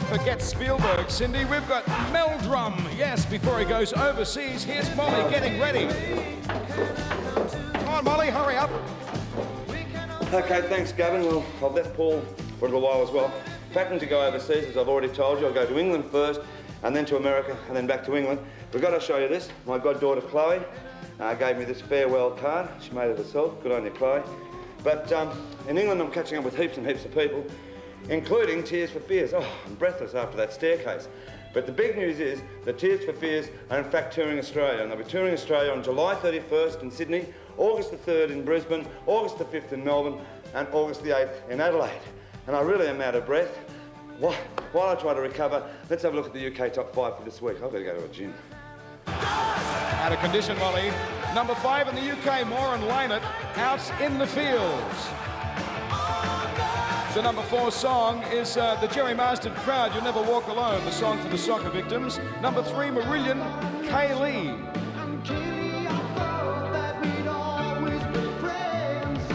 forget Spielberg, Cindy. We've got Humdrum. Yes, before he goes overseas. Here's Molly getting ready. Come on, Molly, hurry up. Okay, thanks, Gavin. Well, I've left Paul for a little while as well. Packing to go overseas, as I've already told you. I'll go to England first, and then to America, and then back to England. We've got to show you this. My goddaughter, Chloe, gave me this farewell card. She made it herself. Good on you, Chloe. But in England, I'm catching up with heaps and heaps of people, including Tears for Fears. Oh, I'm breathless after that staircase. But the big news is that Tears for Fears are in fact touring Australia, and they'll be touring Australia on July 31st in Sydney, August the 3rd in Brisbane, August the 5th in Melbourne, and August the 8th in Adelaide. And I really am out of breath. While I try to recover, let's have a look at the UK top 5 for this week. I've got to go to a gym. Out of condition, Molly. Number 5 in the UK, more and Line It, Out in the Fields. The number 4 song is the Jerry Marsden Crowd, You'll Never Walk Alone, the song for the soccer victims. Number 3, Marillion, Kaylee.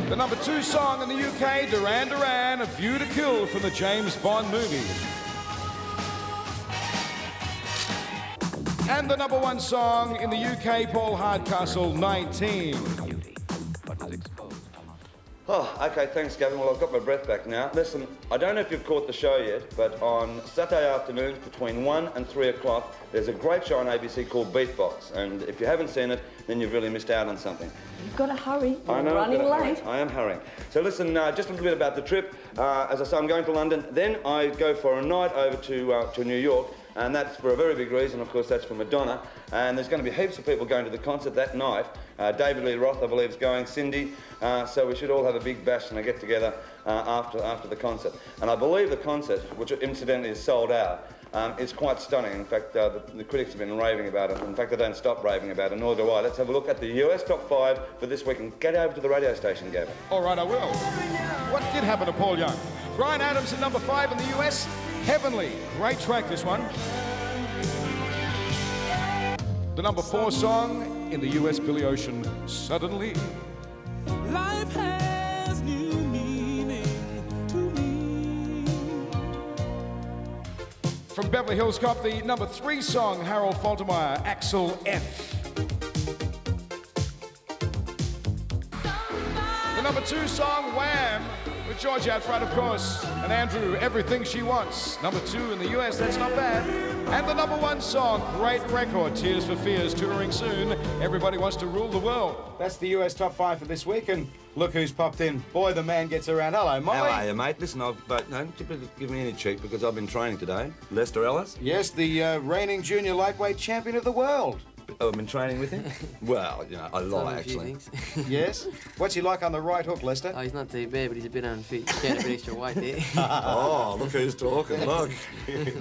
The number 2 song in the UK, Duran Duran, A View to Kill from the James Bond movie. And the number 1 song in the UK, Paul Hardcastle, 19. Oh, okay, thanks, Gavin. Well, I've got my breath back now. Listen, I don't know if you've caught the show yet, but on Saturday afternoons between 1 and 3 o'clock, there's a great show on ABC called Beatbox. And if you haven't seen it, then you've really missed out on something. You've got to hurry. I know, You're running late. I am hurrying. So listen, just a little bit about the trip. As I say, I'm going to London. Then I go for a night over to New York. And that's for a very big reason, of course, that's for Madonna. And there's going to be heaps of people going to the concert that night. David Lee Roth, I believe, is going, Cindy. So we should all have a big bash and a get-together after the concert. And I believe the concert, which incidentally is sold out, is quite stunning. In fact, the critics have been raving about it. In fact, they don't stop raving about it, nor do I. Let's have a look at the US top 5 for this week and get over to the radio station, Gavin. All right, I will. What did happen to Paul Young? Bryan Adams at number 5 in the US, Heavenly. Great track, this one. The number 4 song in the US, Billy Ocean, Suddenly. Life has new meaning to me. From Beverly Hills Cop, the number 3 song, Harold Faltermeyer, Axel F. The number 2 song, Wham! With George out front, of course, and Andrew, Everything She Wants. Number 2 in the US, that's not bad. And the number 1 song, great record, Tears for Fears, touring soon. Everybody Wants to Rule the World. That's the US top 5 for this week, and look who's popped in. Boy, the man gets around. Hello, Molly. How are you, mate? Listen, don't give me any cheek because I've been training today. Lester Ellis? Yes, the reigning junior lightweight champion of the world. Oh, I've been training with him? Well, you know, I lie, actually. Yes? What's he like on the right hook, Lester? Oh, he's not too bad, but he's a bit unfit. He's gained a bit extra weight there. Oh, look who's talking, look.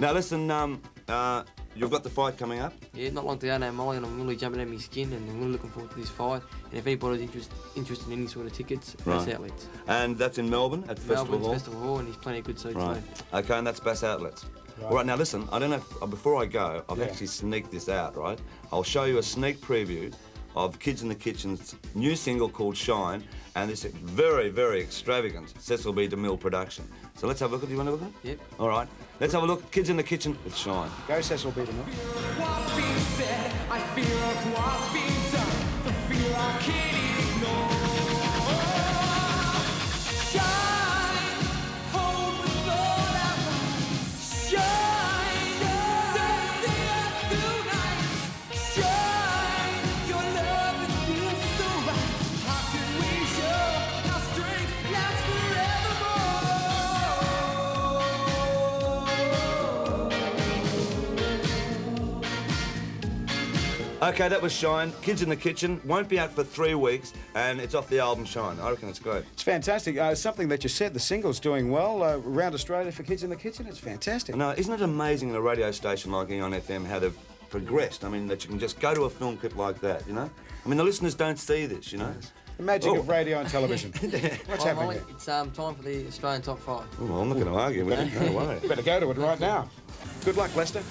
Now, listen, you've got the fight coming up? Yeah, not long to go now, Molly, and I'm really jumping out of my skin, and I'm really looking forward to this fight. And if anybody's interested in any sort of tickets, Bass Outlets. And that's in Melbourne at Festival Hall? Festival Hall, and there's plenty of good seats Right. there. Okay, and that's Bass Outlets. Right. All right, now listen, I don't know if, before I go, I've actually sneaked this out, right? I'll show you a sneak preview of Kids in the Kitchen's new single called Shine, and this very, very extravagant Cecil B. DeMille production. So let's have a look at it. Do you want to look at it? Yep. All right, let's have a look at Kids in the Kitchen with Shine. Go, Cecil B. DeMille. What's being said, I fear of what's being done, the fear I can't ignore. Shine, hope is all I want. Shine, set the earth tonight. Shine, your love is feels so right. How can we show our strength lasts forevermore? Okay, that was Shine. Kids in the Kitchen won't be out for 3 weeks, and it's off the album Shine. I reckon it's great. It's fantastic. Something that you said, the single's doing well around Australia for Kids in the Kitchen. It's fantastic. No, isn't it amazing in a radio station like Eon FM how they've progressed? I mean, that you can just go to a film clip like that, you know? I mean, the listeners don't see this, you know? The magic of radio and television. What's happening Molly, here? it's time for the Australian top 5. Oh, well, I'm not going to argue with it. No way. Better go to it right now. Good luck, Lester.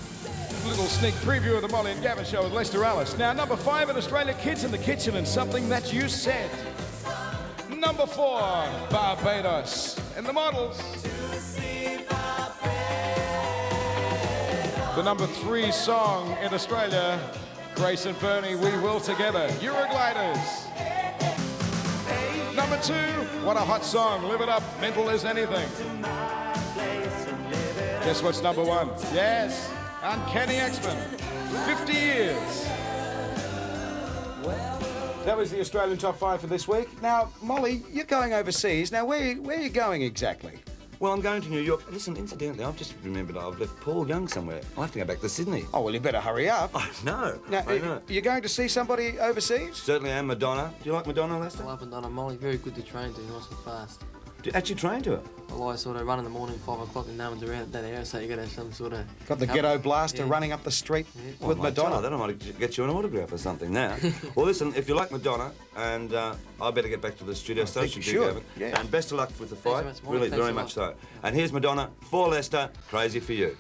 Little sneak preview of the Molly and Gavin show with Lester Ellis. Now, number 5 in Australia, Kids in the Kitchen, and Something That You Said. Number 4, Barbados. And the Models. The number 3 song in Australia, Grace and Bernie, We Will Together, Eurogliders. Number 2, what a hot song, Live It Up, Mental as Anything. Guess what's number 1? Yes, Uncanny X-Men, 50 years. That was the Australian Top 5 for this week. Now, Molly, you're going overseas. Now, where are you going exactly? Well, I'm going to New York. Listen, incidentally, I've just remembered I've left Paul Young somewhere. I'll have to go back to Sydney. Oh, well, you better hurry up. I know. Now, I know. you're going to see somebody overseas? Certainly am Madonna. Do you like Madonna, Lester? I love Madonna Molly, very good to train to, nice and fast. Do you actually train to her? Well, I sort of run in the morning, 5 o'clock, and no one's around at that area, so you got to have some sort of... Got the cover. ghetto blaster Yeah. running up the street Oh, with I might try Madonna. that. I might get you an autograph or something now. Well, listen, if you like Madonna, and I better get back to the studio, so think should you you, should, Gavin. yeah. And best of luck with the Thanks so fight. much, Molly. Really, Thanks very a much lot. so. And here's Madonna for Lester, Crazy for You.